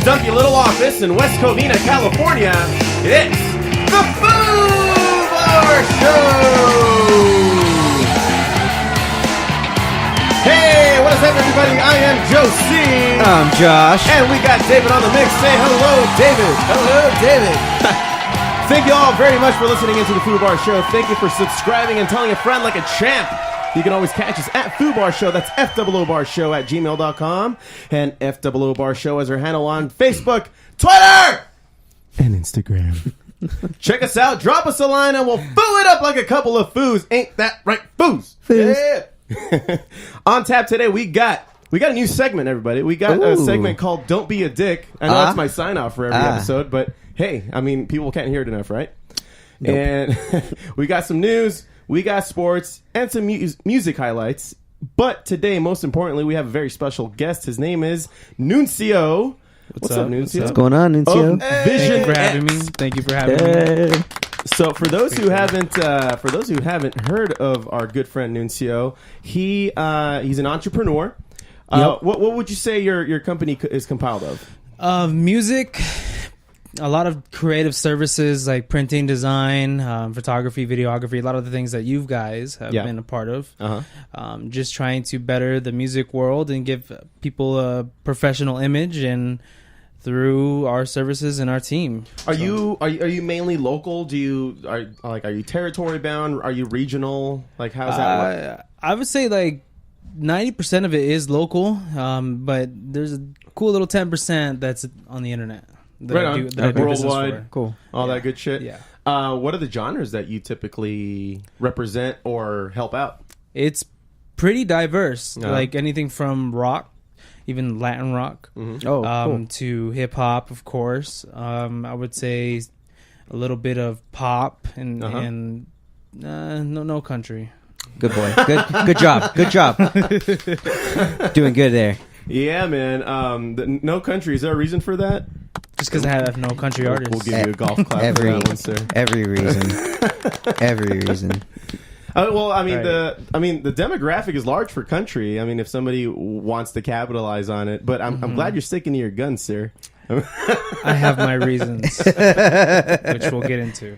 dunky little office in West Covina, California, it's the Foos Show! Hey, what is up, everybody? I am Joe C. I'm Josh. And we got David on the mix. Say hello, David. Hello, David. Thank you all very much for listening into the Foo Bar Show. Thank you for subscribing and telling a friend like a champ. You can always catch us at Foo Bar Show. That's FOOBarshow at gmail.com. And FOO Bar Show as our handle on Facebook, Twitter, and Instagram. Check us out. Drop us a line and we'll foo it up like a couple of foos. Ain't that right, foos? Foos. Yeah. On tap today, we got a new segment, everybody. We got a segment called Don't Be a Dick. I know that's my sign off for every episode, but hey, I mean, people can't hear it enough, right? Nope. And we got some news, we got sports, and some music highlights. But today, most importantly, we have a very special guest. His name is Nuncio. What's up, Nuncio? What's going on, Nuncio? Vision Thank you for having me. Thank you for having me. So, for those who haven't heard of our good friend Nuncio, he's an entrepreneur. What would you say your company is compiled of? Music, a lot of creative services like printing, design, photography, videography, a lot of the things that you guys have been a part of. Just trying to better the music world and give people a professional image and through our services and our team. Are you mainly local? Are you territory bound? Are you regional? Like, how's that work? I would say like 90% of it is local, but there's a cool little 10% that's on the internet. Right on. Worldwide. Cool. All that good shit. Yeah. What are the genres that you typically represent or help out? It's pretty diverse. Like anything from rock, even Latin rock, cool. to hip hop, of course. I would say a little bit of pop and no country. Good boy. Good job. Good job. Doing good there. Yeah, man. No country. Is there a reason for that? Just because I have no country artists. We'll give you a golf clap for that one, sir. Every reason. Well, I mean, the demographic is large for country. I mean, if somebody wants to capitalize on it, but I'm glad you're sticking to your guns, sir. I have my reasons, which we'll get into.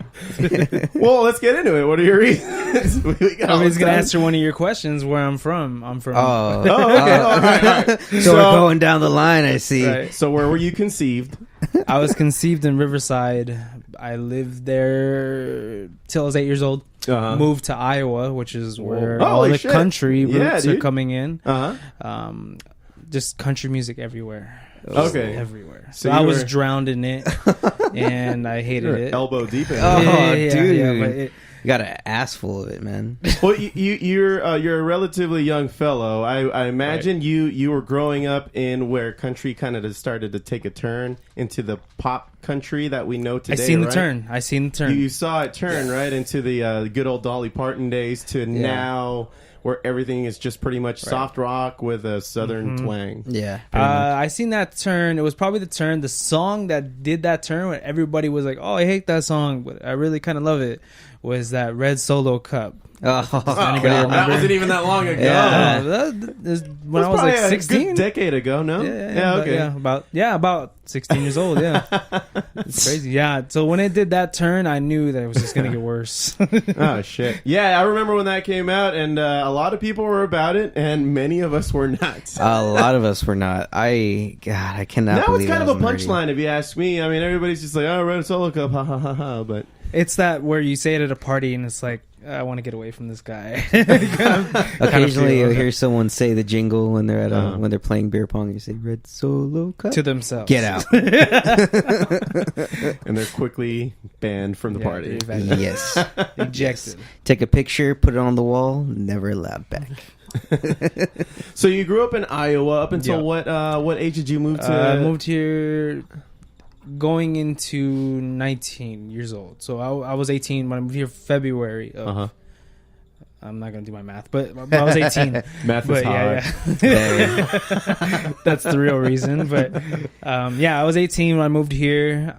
Well, let's get into it. What are your reasons? I'm just going to answer one of your questions. Where I'm from. Okay. All right. So we're going down the line. I see. Right. So where were you conceived? I was conceived in Riverside. I lived there till I was 8 years old. Moved to Iowa, which is where all the country roots are coming in. Just country music everywhere. Okay. Everywhere. So I was drowned in it, and I hated it. Elbow deep in it. Oh, dude. Yeah, but you got an ass full of it, man. Well, you're a relatively young fellow. I imagine you were growing up in where country kind of started to take a turn into the pop country that we know today. I seen the turn. You saw it turn right into the good old Dolly Parton days to now, where everything is just pretty much soft rock with a southern twang. Yeah. I seen that turn. It was probably the song that did that turn where everybody was like, oh, I hate that song, but I really kind of love it, was that Red Solo Cup. Does anybody remember? That wasn't even that long ago. Yeah. When I was like 16. A good decade ago, no? About 16 years old, yeah. It's crazy. Yeah, so when it did that turn, I knew that it was just going to get worse. Oh, shit. Yeah, I remember when that came out, and a lot of people were about it, and many of us were not. A lot of us were not. I cannot believe it's kind of a punchline, if you ask me. I mean, everybody's just like, oh, Red Solo Cup, ha, ha, ha, ha, but... It's that where you say it at a party, and it's like, I want to get away from this guy. Occasionally, you'll hear someone say the jingle when they're at when they're playing beer pong. You say "Red Solo Cup" to themselves. Get out, and they're quickly banned from the party. Yes, ejected. Take a picture, put it on the wall, never allowed back. So you grew up in Iowa. Up until what age did you move to? I moved here going into 19 years old. So I was 18 when I moved here February of I'm not gonna do my math, but I was 18. Math is hard. Yeah. That's the real reason. But I was 18 when I moved here.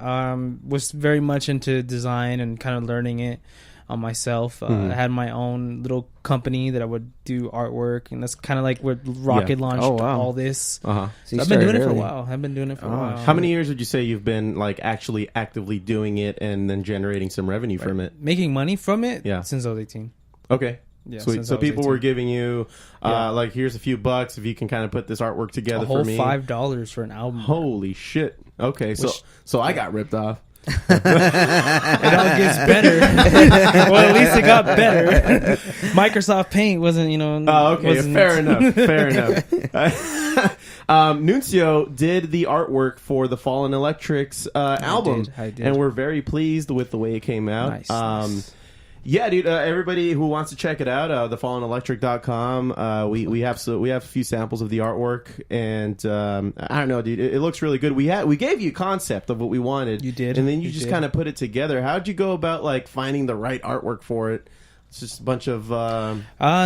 Was very much into design and kind of learning it on myself. I had my own little company that I would do artwork, and that's kind of like what rocket launched all this. Uh-huh. So I've been doing it for a while. How many years would you say you've been like actually actively doing it and then generating some revenue from it? Making money from it? Yeah. Since I was 18. Okay. Yeah, sweet. So people were giving you like, here's a few bucks if you can kind of put this artwork together for me. $5 for an album. Holy shit. Okay, so I got ripped off. It all gets better. Well, at least it got better. Microsoft Paint wasn't, Oh, okay. Fair enough. Nuncio did the artwork for the Fallen Electrics album. I did. And we're very pleased with the way it came out. Nice. Yeah, dude. Everybody who wants to check it out, thefallenelectric.com. We have a few samples of the artwork, and I don't know, dude. It looks really good. We gave you a concept of what we wanted. You did, and then you just kind of put it together. How'd you go about like finding the right artwork for it? It's just a bunch of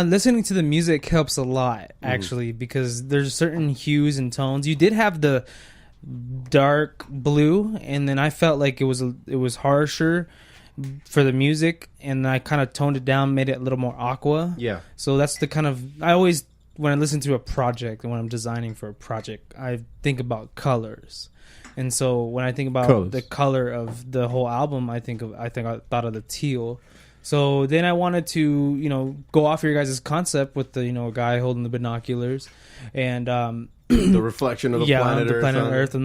listening to the music helps a lot, actually, because there's certain hues and tones. You did have the dark blue, and then I felt like it was harsher for the music, and I kind of toned it down, made it a little more aqua. Yeah. So that's the kind of, I always, when I listen to a project and when I'm designing for a project, I think about colors. And so when I think about the color of the whole album, I thought of the teal. So then I wanted to, go off your guys' concept with the, guy holding the binoculars and the reflection of the planet Earth on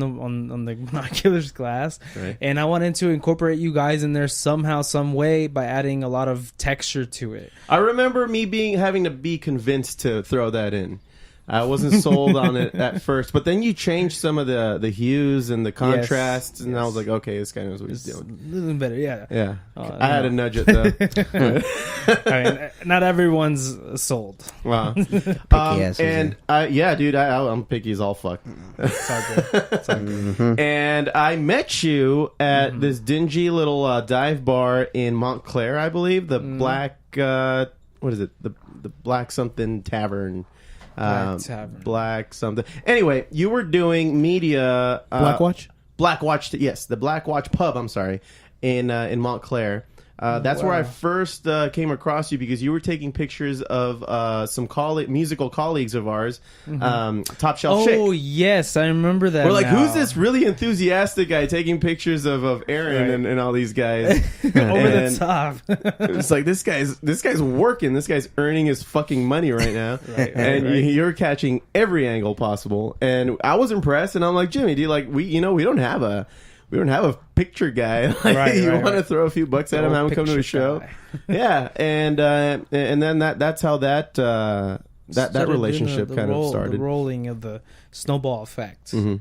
the binoculars glass. Right. And I wanted to incorporate you guys in there somehow, some way by adding a lot of texture to it. I remember me having to be convinced to throw that in. I wasn't sold on it at first, but then you changed some of the hues and the contrasts, and I was like, okay, this guy knows what he's doing. A little better, yeah. Yeah. I had to nudge it, though. I mean, not everyone's sold. Wow. And, dude, I'm picky as all fuck. It's all good. It's all good. Mm-hmm. And I met you at this dingy little dive bar in Montclair, I believe. The Black, what is it? The Black something Tavern. Black something. Anyway, you were doing media. Blackwatch? Blackwatch, yes. The Blackwatch pub, I'm sorry, in Montclair. That's where I first came across you, because you were taking pictures of some musical colleagues of ours, Top Shelf Shake. Oh, yes, I remember that. We're like, now. who's this really enthusiastic guy taking pictures of Aaron and all these guys? Over the top. It's like, this guy's working. This guy's earning his fucking money right now. Right. You're catching every angle possible. And I was impressed, and I'm like, Jimmy, do you like, we don't have a picture guy. You want to throw a few bucks at him, have him come to a show. Yeah, and then that's how that relationship kind of started. The rolling of the snowball effect. Mm-hmm.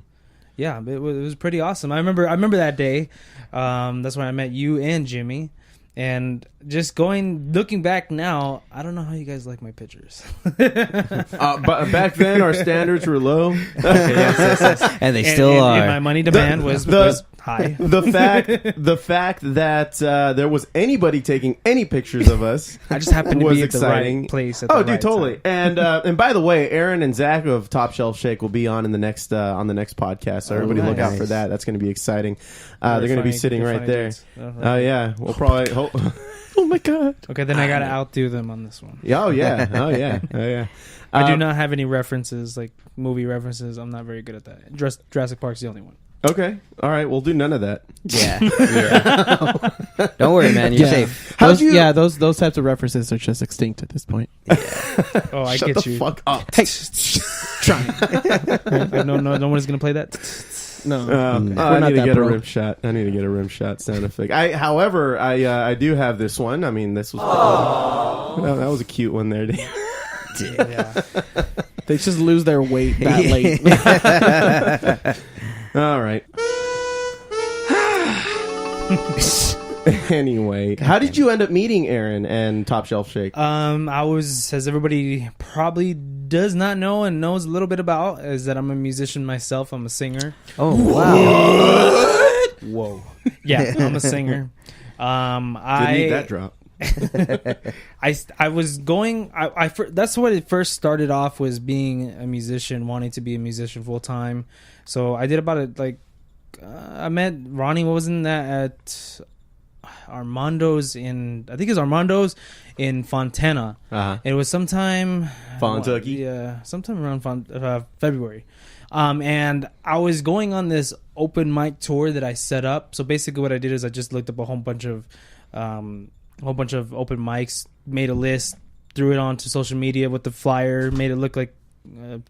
Yeah, it was pretty awesome. I remember that day. That's when I met you and Jimmy. And just looking back now, I don't know how you guys like my pictures. But back then, our standards were low. Okay, yes. And they still are. And my money demand was high. The fact that there was anybody taking any pictures of us, I just happened to be at exciting. The right place at the right totally. time. And by the way, Aaron and Zach of Top Shelf Shake will be on the next podcast. So everybody look out for that. That's going to be exciting. They're going to be sitting right there. Oh yeah, we'll probably. Oh my god. Okay, then I gotta outdo them on this one. Oh yeah. I do not have any references, like movie references. I'm not very good at that. Jurassic Park's the only one. Okay. All right. We'll do none of that. Yeah. Don't worry, man. You're safe. Those types of references are just extinct at this point. Yeah. Oh, I Shut get the you. fuck up. Hey, try. No one's gonna play that. No. I need to get a rim shot. I need to get a rim shot sound effect. However, I do have this one. I mean, this was that was a cute one there, Dave. Yeah. They just lose their weight that late. All right. Anyway, how did you end up meeting Aaron and Top Shelf Shake? I was, as everybody probably does not know and knows a little bit about, is that I'm a musician myself. I'm a singer. Oh, wow. Whoa. Yeah, I'm a singer. Didn't need that drop. I was going. That's what it first started off, was being a musician, wanting to be a musician full time. So I did about it. Like I met Ronnie. What wasn't that at Armando's I think it was Armando's in Fontana. It was sometime sometime around February. And I was going on this open mic tour that I set up. So basically what I did is I just looked up a whole bunch of open mics, made a list, threw it onto social media with the flyer, made it look like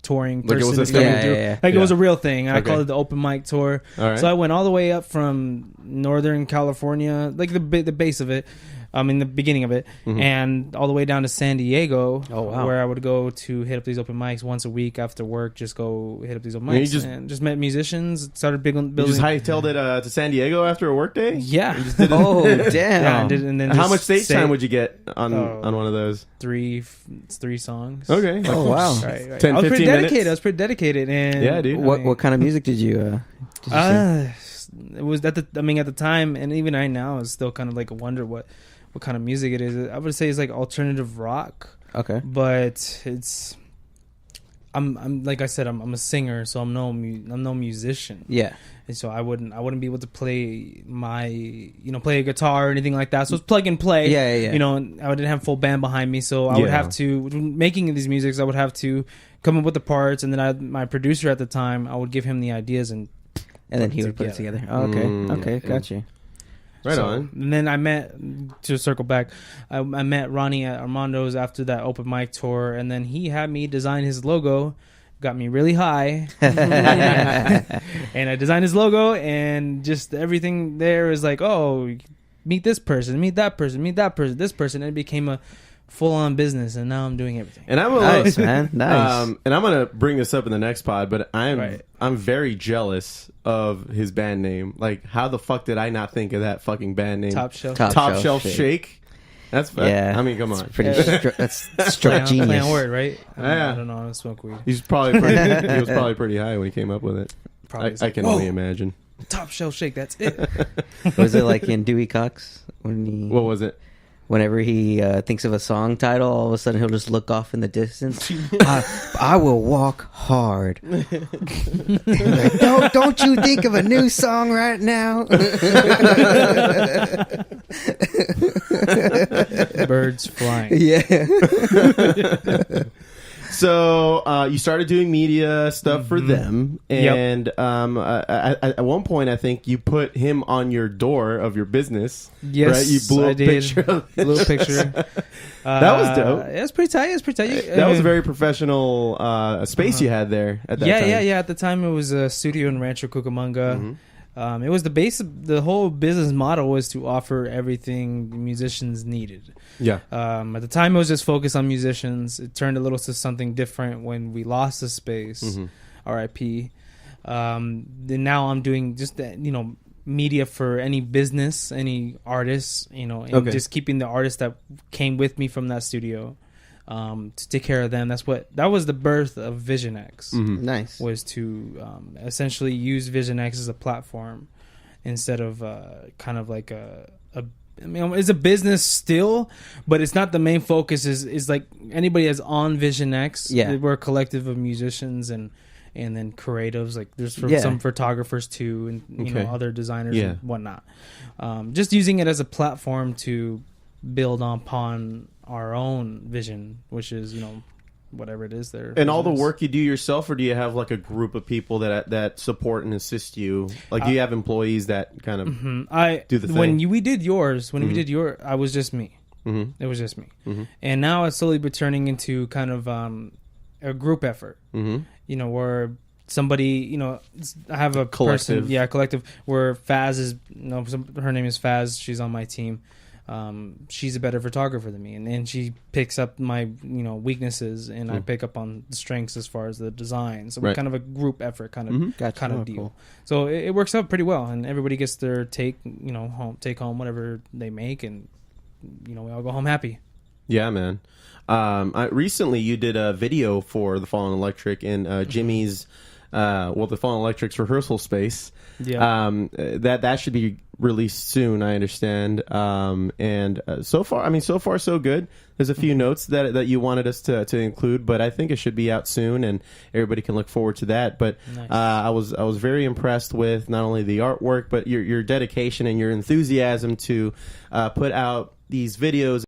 touring person. Like it was a it was a real thing. I called it the open mic tour. So I went all the way up from Northern California, like the base of it, in the beginning of it, and all the way down to San Diego, where I would go to hit up these open mics once a week after work. Just go hit up these open mics and just met musicians. Started building. You just hightailed it to San Diego after a work day. Yeah. Damn. Yeah, and then how much stage time would you get on one of those? Three songs. Okay. Oh wow. Right. 10, I was 15 dedicated. minutes. I was pretty dedicated. And yeah, dude. What kind of music did you sing? It was at the time, and even right now, is still kind of like a wonder what kind of music it is. I would say it's like alternative rock. Okay. But I'm like I said, I'm a singer, so I'm no musician. Yeah. And so I wouldn't be able to play play a guitar or anything like that. So it's plug and play. Yeah. And I didn't have full band behind me, so I would have to, making these musics, I would have to come up with the parts, and then my producer at the time, I would give him the ideas, and then he would put it together. Oh, okay, gotcha. Right on. And then to circle back, I met Ronnie at Armando's after that open mic tour, and then he had me design his logo. Got me really high. And I designed his logo, and just everything there is like, oh, meet this person, meet that person, meet that person, this person. And it became a full-on business, and now I'm doing everything. And I'm nice, man. Nice. And I'm gonna bring this up in the next pod, but I'm very jealous of his band name. Like, how the fuck did I not think of that fucking band name? Top Shelf Shake. That's I mean, come on. That's stroke genius. Play on word, right? Yeah. I don't know how to smoke weed. He was probably pretty high when he came up with it. I can only imagine. Top Shelf Shake. That's it. Was it like in Dewey Cox What was it? Whenever he thinks of a song title, all of a sudden he'll just look off in the distance. I will walk hard. Like, don't you think of a new song right now? Birds flying. Yeah. So you started doing media stuff for them, and at one point, I think you put him on your door of your business. Yes, right? You blew a picture. A little picture. That was dope. It was pretty tight. That was a very professional space you had there at that time. Yeah. At the time, it was a studio in Rancho Cucamonga. It was the base of the whole business model was to offer everything musicians needed. Yeah. At the time, it was just focused on musicians. It turned a little to something different when we lost the space. R.I.P. Then now I'm doing just media for any business, any artists, and just keeping the artists that came with me from that studio. To take care of them. That was the birth of Vision X. Nice. Was to essentially use Vision X as a platform instead of kind of like it's a business still, but it's not the main focus. Is like anybody that's on Vision X. Yeah, we're a collective of musicians and then creatives. Like there's some photographers too, and other designers and whatnot. Just using it as a platform to build upon our own vision, which is whatever it is there. And all the work you do yourself, or do you have like a group of people that support and assist you? Like, do you have employees that kind of do the thing? When we did yours, I was just me. It was just me. And now it's slowly been turning into kind of a group effort. Where somebody, I have a collective. Collective. Where Faz is, her name is Faz. She's on my team. She's a better photographer than me, and she picks up my weaknesses, and I pick up on the strengths as far as the design. So we're kind of a group effort kind of deal. Cool. So it works out pretty well, and everybody gets their take home whatever they make, and we all go home happy. Yeah, man. Recently you did a video for The Fallen Electric, and Jimmy's the Fallen Electric's rehearsal space. Yeah. That should be released soon, I understand. And so far so good. There's a few notes that you wanted us to include, but I think it should be out soon, and everybody can look forward to that. But nice. I was very impressed with not only the artwork, but your dedication and your enthusiasm to put out these videos